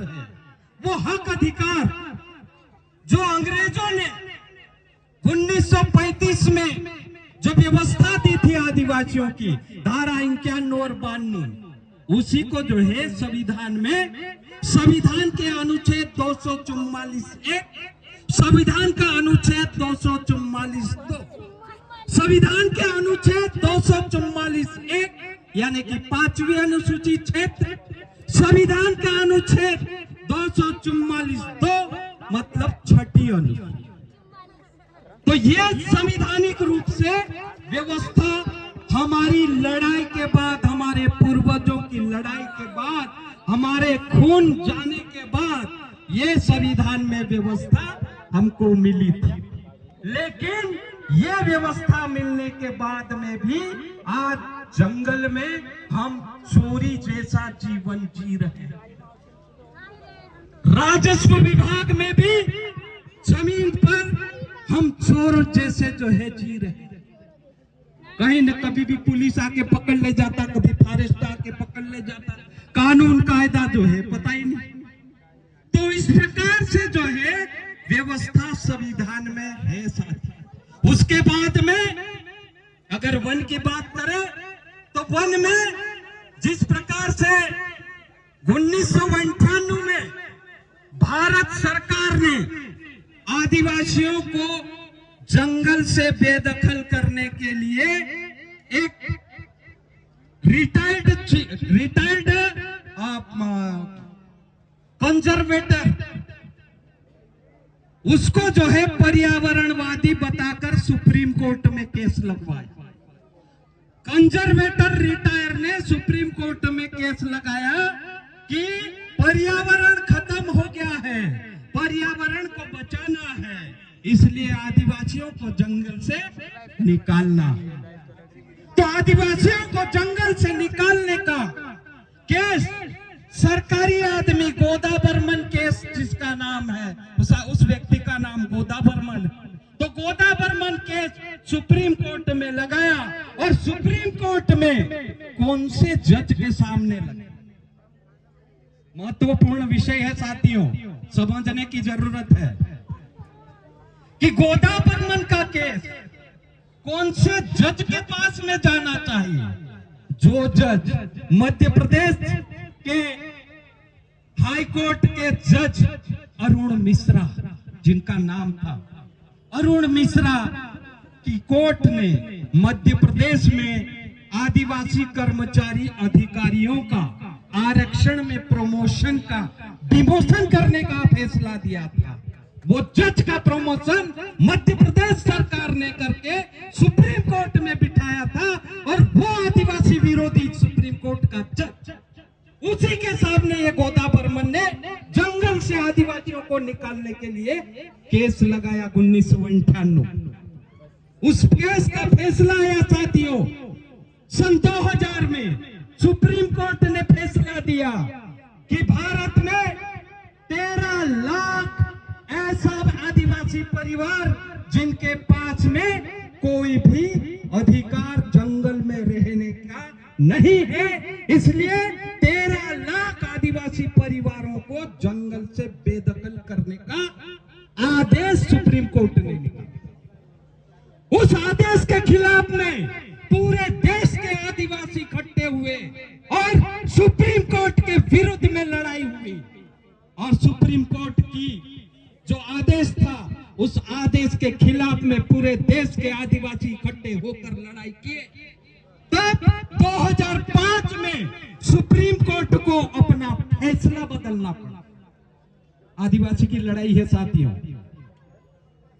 अधिकार है, वो हक अधिकार जो अंग्रेजों ने 1935 में जो व्यवस्था दी थी आदिवासियों की, धारा 51 और 52, उसी को जो है संविधान में, संविधान के अनुच्छेद 244(1), संविधान का अनुच्छेद 244(2), संविधान के अनुच्छेद 244(1) यानी कि 5वीं अनुसूची क्षेत्र, संविधान का अनुच्छेद 244(2) मतलब 6ठी अनुसूची। तो ये संवैधानिक रूप से व्यवस्था हमारी लड़ाई के बाद, हमारे पूर्वजों की लड़ाई के बाद, हमारे खून जाने के बाद ये संविधान में व्यवस्था हमको मिली थी। लेकिन ये व्यवस्था मिलने के बाद में भी आज जंगल में हम चोरी जैसा जीवन जी रहे हैं। राजस्व विभाग में भी जमीन पर हम चोर जैसे जो है जी रहे हैं। कहीं न कभी भी पुलिस आके पकड़ ले जाता, कभी फॉरेस्ट आके पकड़ ले जाता, कानून कायदा जो है पता ही नहीं। तो इस प्रकार से जो है व्यवस्था संविधान में है साथी। उसके बाद में अगर वन की बात करें तो वन में जिस प्रकार से 1998 में भारत सरकार ने आदिवासियों को जंगल से बेदखल करने के लिए एक रिटायर्ड कंजर्वेटर, उसको जो है पर्यावरणवादी बताकर सुप्रीम कोर्ट में केस लगवाया। कंजर्वेटर रिटायर ने सुप्रीम कोर्ट में केस लगाया कि पर्यावरण खत्म हो गया है, पर्यावरण को बचाना है, इसलिए आदिवासियों को जंगल से निकालना। तो आदिवासियों को जंगल से निकालने का केस सरकारी आदमी गोदा बर्मन केस, जिसका नाम है, उस व्यक्ति का नाम गोदा बर्मन, तो गोदा बर्मन केस सुप्रीम कोर्ट में लगाया। और सुप्रीम कोर्ट में कौन से जज के सामने लगा? महत्वपूर्ण विषय है साथियों, समझने की जरूरत है कि गोदा बर्मन का केस कौन से जज के पास में जाना चाहिए? जो जज मध्य प्रदेश के हाई कोर्ट के जज अरुण मिश्रा, जिनका नाम था अरुण मिश्रा की कोर्ट ने मध्य प्रदेश में आदिवासी कर्मचारी अधिकारियों का आरक्षण में प्रमोशन का डिमोशन करने का फैसला दिया था। वो जज का प्रमोशन मध्य प्रदेश सरकार ने करके सुप्रीम कोर्ट में बिठाया था, और वो आदिवासी विरोधी सुप्रीम कोर्ट का जज, उसी के सामने ये गोदा बर्मन ने जंगल से आदिवासियों को निकालने के लिए केस लगाया 1998। उस केस का फैसला आया साथियों सन 2000 में। सुप्रीम कोर्ट ने फैसला दिया कि भारत में 13 लाख ऐसा आदिवासी परिवार जिनके पास में कोई भी अधिकार जंगल में रहने का नहीं है, इसलिए 13 लाख आदिवासी परिवारों को जंगल से बेदखल करने का आदेश सुप्रीम कोर्ट ने निकाला। उस आदेश के खिलाफ में पूरे देश के आदिवासी इकट्ठे हुए और सुप्रीम कोर्ट के विरुद्ध में लड़ाई हुई, और सुप्रीम कोर्ट की जो आदेश था उस आदेश के खिलाफ में पूरे देश के आदिवासी इकट्ठे होकर लड़ाई किए। तब 2005 में सुप्रीम कोर्ट को अपना फैसला बदलना पड़ा। आदिवासी की लड़ाई है साथियों,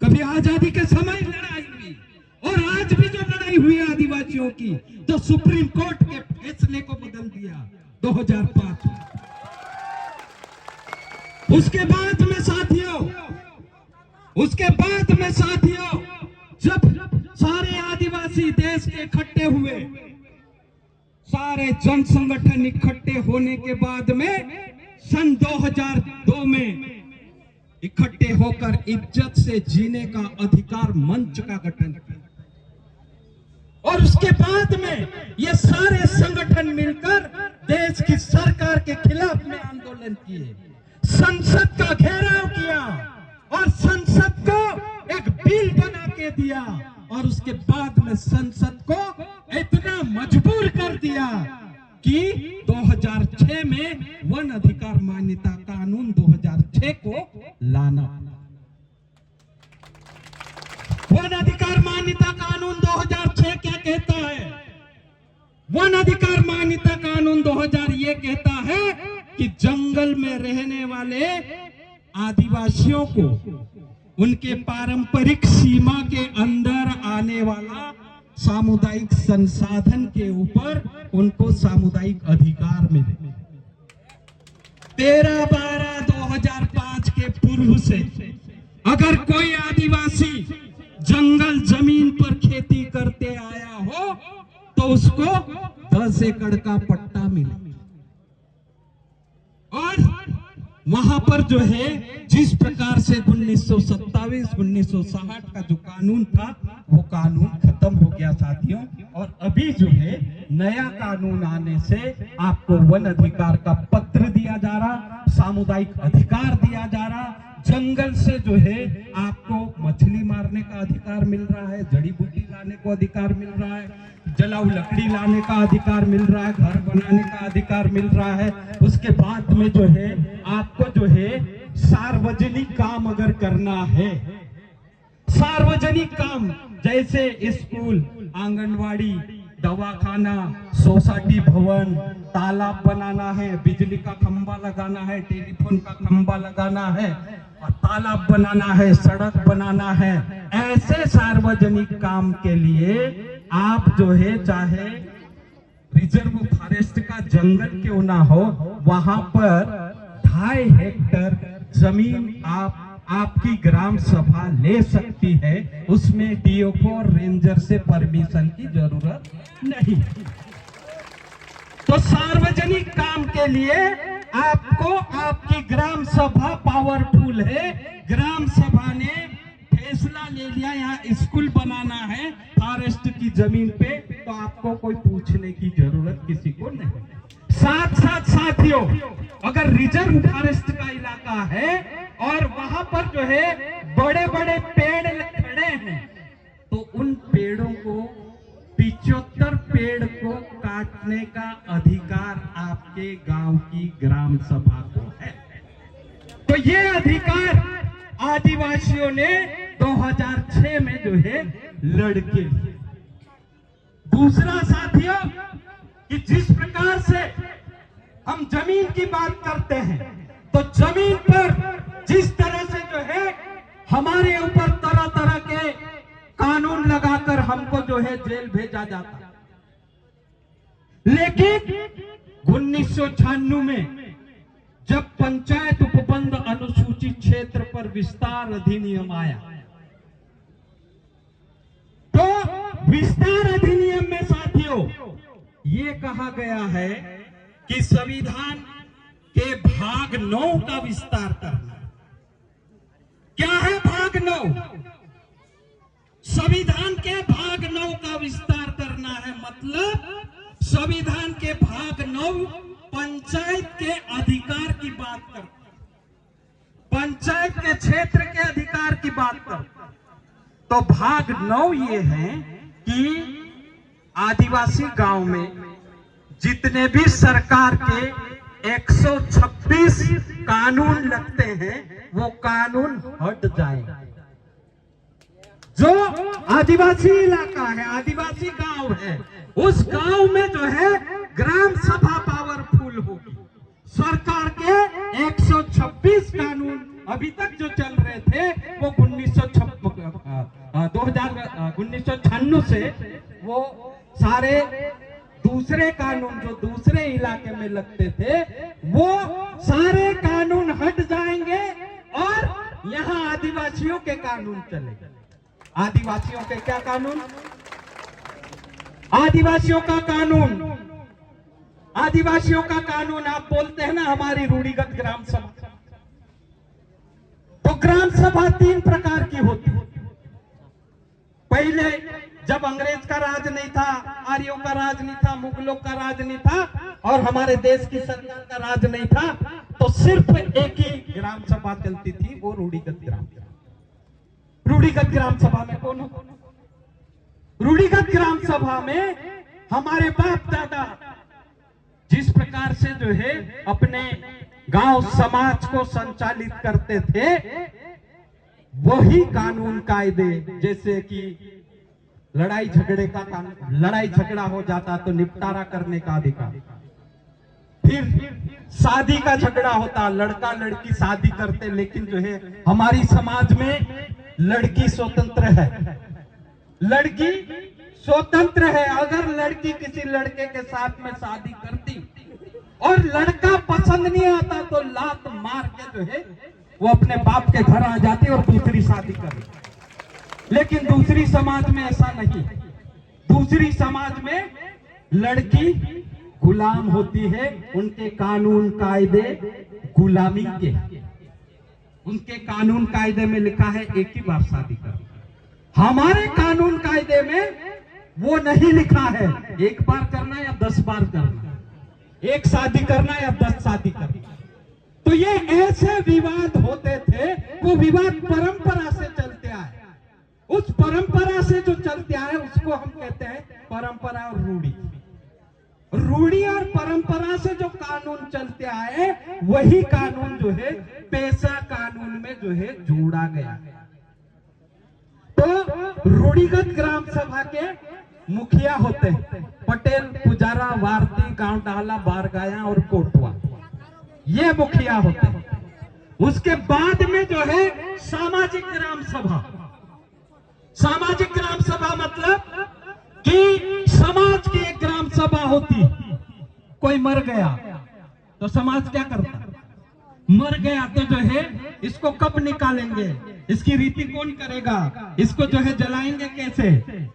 कभी आजादी के समय लड़ाई हुई और आज भी जो लड़ाई हुई आदिवासियों की, तो सुप्रीम कोर्ट के फैसले को बदल दिया 2005 में। उसके बाद में साथियों जब सारे आदिवासी देश के इकट्ठे हुए, सारे जन संगठन इकट्ठे होने के बाद में सन 2002 में इकट्ठे होकर इज्जत से जीने का अधिकार मंच का गठन किया, और उसके बाद में ये सारे संगठन मिलकर देश की सरकार के खिलाफ में आंदोलन किए। संसद का घेराव किया और संसद को एक बिल बना के दिया और उसके बाद में संसद को इतना मजबूर कर दिया कि 2006 में वन अधिकार मान्यता कानून 2006 को लाना। वन अधिकार मान्यता कानून 2006 क्या कहता है? वन अधिकार मान्यता कानून 2000 ये कहता है कि जंगल में रहने वाले आदिवासियों को उनके पारंपरिक सीमा के अंदर आने वाला सामुदायिक संसाधन के ऊपर उनको सामुदायिक अधिकार मिले। 13/12/2005 के पूर्व से अगर कोई आदिवासी जंगल जमीन पर खेती करते आया हो तो उसको 10 एकड़ का पट्टा मिले और वहां पर जो है जिस प्रकार से 1927-1960 का जो कानून था वो कानून खत्म हो गया साथियों। और अभी जो है नया कानून आने से आपको वन अधिकार का पत्र दिया जा रहा, सामुदायिक अधिकार दिया जा रहा, जंगल से जो है आपको मछली मारने का अधिकार मिल रहा है, जड़ी बूटी लाने को अधिकार मिल रहा है, जलाऊ लकड़ी लाने का अधिकार मिल रहा है, घर बनाने का अधिकार मिल रहा है। उसके बाद में जो है आपको जो है सार्वजनिक काम अगर करना है, सार्वजनिक काम जैसे स्कूल, आंगनवाड़ी, दवाखाना, सोसाइटी भवन, तालाब बनाना है, बिजली का खंभा लगाना है, टेलीफोन का खंभा लगाना है, तालाब बनाना है, सड़क बनाना है, ऐसे सार्वजनिक काम के लिए आप जो है चाहे रिजर्व फॉरेस्ट का जंगल क्यों ना हो, वहां पर 2.5 हेक्टर जमीन आपकी ग्राम सभा ले सकती है। उसमें डीएफओ और रेंजर से परमिशन की जरूरत नहीं। तो सार्वजनिक काम के लिए आपको आपकी ग्राम सभा पावरफुल है। ग्राम सभा ने फैसला ले लिया यहाँ स्कूल बनाना है फॉरेस्ट की जमीन पे, तो आपको कोई पूछने की जरूरत किसी को नहीं। साथ साथ साथियों, अगर रिजर्व फॉरेस्ट का इलाका है और वहां पर जो है बड़े बड़े पेड़ खड़े हैं तो उन पेड़ों को 75 पेड़ को काटने का अधिकार आपके गांव की ग्राम सभा को है। तो ये अधिकार आदिवासियों ने 2006 में जो है लड़के लिए। दूसरा साथियों कि जिस प्रकार से हम जमीन की बात करते हैं तो जमीन पर जिस तरह से जो है हमारे ऊपर तरह तरह के कानून लगाकर हमको जो है जेल भेजा जाता, लेकिन 1996 में जब पंचायत उपबंध अनुसूचित क्षेत्र पर विस्तार अधिनियम आया तो विस्तार अधिनियम में साथियों ये कहा गया है कि संविधान के भाग 9 का विस्तार करना। क्या है भाग 9? संविधान के भाग 9 का विस्तार करना है, मतलब संविधान के भाग 9 पंचायत के अधिकार की बात करता है, पंचायत के क्षेत्र के अधिकार की बात करता है। तो भाग 9 ये है कि आदिवासी गांव में जितने भी सरकार के 126 कानून लगते हैं वो कानून हट जाएंगे। जो आदिवासी इलाका है, आदिवासी गांव है, उस गांव में जो है ग्राम सभा पावरफुल होगी। सरकार के 126 कानून अभी तक जो चल रहे थे वो 1996 से वो सारे दूसरे कानून जो दूसरे इलाके में लगते थे वो सारे कानून हट जाएंगे और यहाँ आदिवासियों के कानून चलेंगे। आदिवासियों के क्या कानून? आदिवासियों का कानून, आदिवासियों का कानून आप बोलते हैं ना हमारी रूढ़िगत ग्राम सभा। तो ग्राम सभा 3 प्रकार की होती है। पहले जब अंग्रेज का राज नहीं था, आर्यों का राज नहीं था, मुगलों का राज नहीं था और हमारे देश की सरकार का राज नहीं था, तो सिर्फ एक ही ग्राम सभा चलती थी वो रूढ़िगत ग्राम सभा। रूढ़िगत ग्राम सभा में कौन होता? रूढ़िगत ग्राम सभा में हमारे बाप दादा जिस प्रकार से जो है अपने गांव समाज को संचालित करते थे, वही कानून कायदे, जैसे कि लड़ाई झगड़े का कानून, लड़ाई झगड़ा हो जाता तो निपटारा करने का अधिकार, फिर शादी का झगड़ा होता, लड़का लड़की शादी करते, लेकिन जो है हमारी समाज में लड़की स्वतंत्र है, लड़की स्वतंत्र है। अगर लड़की किसी लड़के के साथ में शादी करती और लड़का पसंद नहीं आता तो लात मार के जो है वो अपने बाप के घर आ जाती और दूसरी शादी करती। लेकिन दूसरी समाज में ऐसा नहीं। दूसरी समाज में लड़की गुलाम होती है, उनके कानून कायदे गुलामी के। उनके कानून कायदे में लिखा है एक ही बार शादी करना। हमारे कानून कायदे में वो नहीं लिखा है एक बार करना या 10 बार करना, एक शादी करना या 10 शादी करना। तो ये ऐसे विवाद होते थे, वो विवाद परंपरा से चलते आए। उस परंपरा से जो चलते आए उसको हम कहते हैं परंपरा और रूढ़ी। रूढ़ी और परंपरा से जो कानून चलते आए वही कानून जो है पेशा कानून में जो है जोड़ा गया। तो रूढ़िगत ग्राम सभा के मुखिया होते हैं पटेल, पुजारा, वारती, गांव डाला, बारगाया और कोटवा, ये मुखिया होते हैं। उसके बाद में जो है सामाजिक ग्राम सभा। सामाजिक ग्राम सभा मतलब कि समाज की एक ग्राम सभा होती। कोई मर गया तो समाज क्या करता? मर गया तो जो है इसको कब निकालेंगे, इसकी रीति कौन करेगा, इसको जो है जलाएंगे कैसे,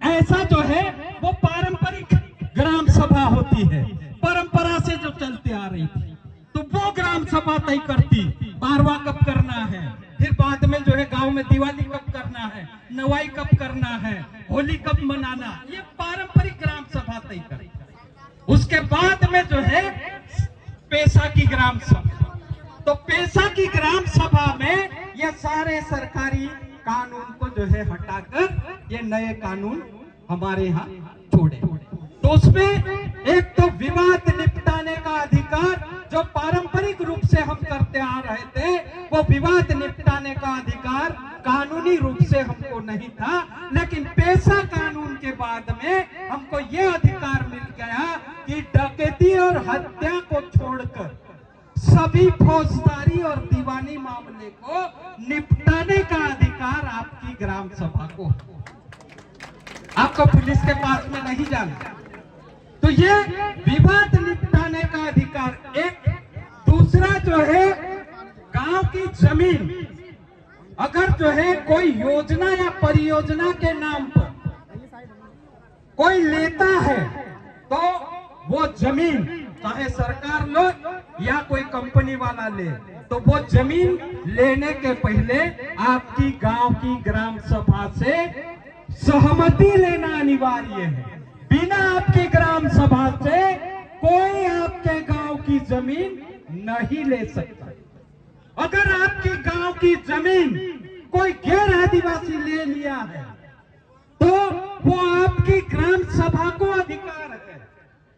ऐसा जो है वो पारंपरिक ग्राम सभा होती है, परंपरा से जो चलते आ रही थी। तो वो ग्राम सभा तय करती बारवा कब करना है, फिर बाद में जो है गांव में दिवाली कब करना है, नवाई कब करना है, होली कब मनाना, ये पारंपरिक ग्राम सभा तय करती। उसके बाद में जो है पेशा की ग्राम सभा। तो पेशा की ग्राम सभा में ये सारे सरकारी कानून को जो है हटाकर ये नए कानून हमारे यहाँ छोड़े। तो उसमें एक तो विवाद निपटाने का अधिकार जो पारंपरिक रूप से हम करते आ रहे थे, वो विवाद निपटाने का अधिकार कानूनी रूप से हमको नहीं था। लेकिन पेशा कानून के बाद में हमको ये अधिकार मिल गया कि डकैती और हत्या को छोड़कर सभी फौजदारी और दीवानी मामले को निपटाने का अधिकार आपकी ग्राम सभा को। आपको पुलिस के पास में नहीं जाना। तो ये विवाद निपटाने का अधिकार। एक दूसरा जो है गांव की जमीन, अगर जो है कोई योजना या परियोजना के नाम पर कोई लेता है तो वो जमीन चाहे सरकार लो या कोई कंपनी वाला ले, तो वो जमीन लेने के पहले आपकी गांव की ग्राम सभा से सहमति लेना अनिवार्य है। बिना आपकी ग्राम सभा से कोई आपके गांव की जमीन नहीं ले सकता। अगर आपकी गांव की जमीन कोई गैर आदिवासी ले लिया है तो वो आपकी ग्राम सभा को अधिकार है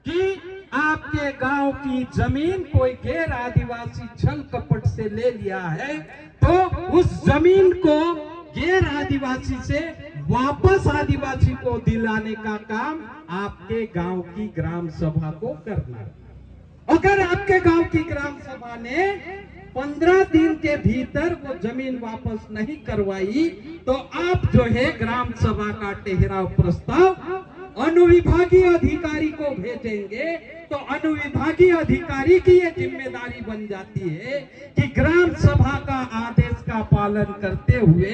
कि आपके गांव की जमीन कोई गैर आदिवासी छल कपट से ले लिया है तो उस जमीन को गैर आदिवासी से वापस आदिवासी को दिलाने का काम आपके गांव की ग्राम सभा को करना है। अगर आपके गांव की ग्राम सभा ने 15 दिन के भीतर वो जमीन वापस नहीं करवाई तो आप जो है ग्राम सभा का ठहराव प्रस्ताव अनुविभागीय अधिकारी को भेजेंगे। तो अनुविभागीय अधिकारी की ये जिम्मेदारी बन जाती है कि ग्राम सभा का आदेश का पालन करते हुए